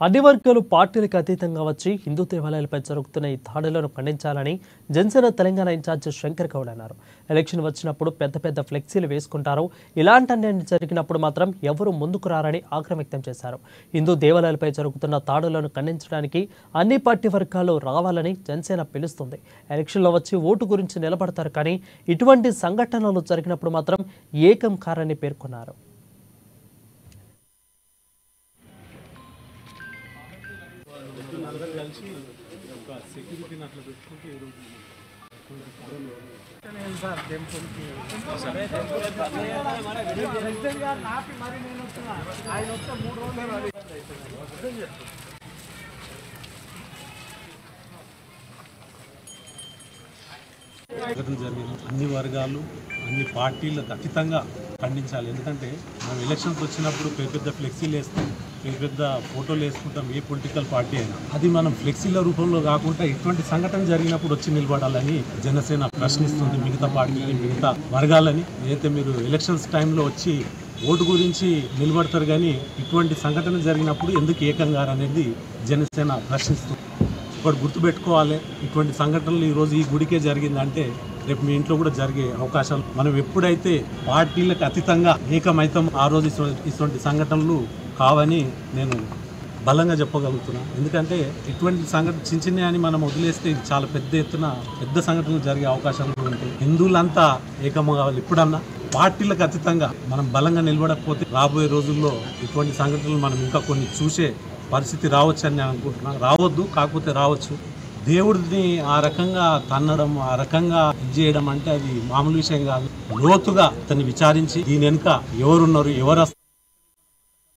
అన్ని వర్గాలు పార్టీలకు అతీతంగా వచ్చి హిందూ దేవాలయాలపై జరుగుతున్న ఈ దాడులను ఖండించాలని జనసేన తెలంగాణ ఇన్ఛార్జ్ శంకర్ గౌడ్ అన్నారు. ఎలక్షన్ వచ్చినప్పుడు పెద్ద పెద్ద ఫ్లెక్సీలు వేసుకుంటారు, ఇలాంటి అన్యాయం జరిగినప్పుడు మాత్రం ఎవరు ముందుకు రారని ఆగ్రహం వ్యక్తం చేశారు. హిందూ దేవాలయాలపై జరుగుతున్న దాడులను ఖండించడానికి అన్ని పార్టీ వర్గాలు రావాలని జనసేన పిలుస్తుంది. ఎలక్షన్లో వచ్చి ఓటు గురించి నిలబడతారు, కానీ ఇటువంటి సంఘటనలు జరిగినప్పుడు మాత్రం ఏకం కారని పేర్కొన్నారు. జరిగిన అన్ని వర్గాలు అన్ని పార్టీలకు అతీతంగా ఖండించాలి. ఎందుకంటే మనం ఎలక్షన్స్ వచ్చినప్పుడు పెద్ద ఫ్లెక్సీలు వేస్తాం, పెద్ద ఫోటోలు వేసుకుంటాం, ఏ పొలిటికల్ పార్టీ అయినా. అది మనం ఫ్లెక్సీల రూపంలో కాకుండా ఇటువంటి సంఘటన జరిగినప్పుడు వచ్చి నిలబడాలని జనసేన ప్రశ్నిస్తుంది మిగతా పార్టీలని, మిగతా వర్గాలని. ఏదైతే మీరు ఎలక్షన్స్ టైంలో వచ్చి ఓటు గురించి నిలబడతారు, కానీ ఇటువంటి సంఘటన జరిగినప్పుడు ఎందుకు ఏకంగా అనేది జనసేన ప్రశ్నిస్తుంది. ఇప్పుడు గుర్తుపెట్టుకోవాలి, ఇటువంటి సంఘటనలు ఈరోజు ఈ గుడికే జరిగిందంటే రేపు మీ ఇంట్లో కూడా జరిగే అవకాశాలు. మనం ఎప్పుడైతే పార్టీలకు అతీతంగా ఏకమైతం ఆ రోజు ఇటువంటి సంఘటనలు కావని నేను బలంగా చెప్పగలుగుతున్నాను. ఎందుకంటే ఇటువంటి సంఘటన చిన్న అని మనం వదిలేస్తే ఇది చాలా పెద్ద ఎత్తున పెద్ద సంఘటనలు జరిగే అవకాశాలు కూడా ఉంటాయి. హిందువులంతా ఏకం కావాలి. ఇప్పుడన్నా పార్టీలకు అతీతంగా మనం బలంగా నిలబడకపోతే రాబోయే రోజుల్లో ఇటువంటి సంఘటనలు మనం ఇంకా కొన్ని చూసే పరిస్థితి రావచ్చు అని నేను అనుకుంటున్నాను. రావద్దు, కాకపోతే రావచ్చు. దేవుడిని ఆ రకంగా తన్నడం, ఆ రకంగా చేయడం అంటే అది మామూలు విషయం కాదు. లోతుగా అతన్ని విచారించి దీని వెనుక ఎవరున్నారు, ఎవరు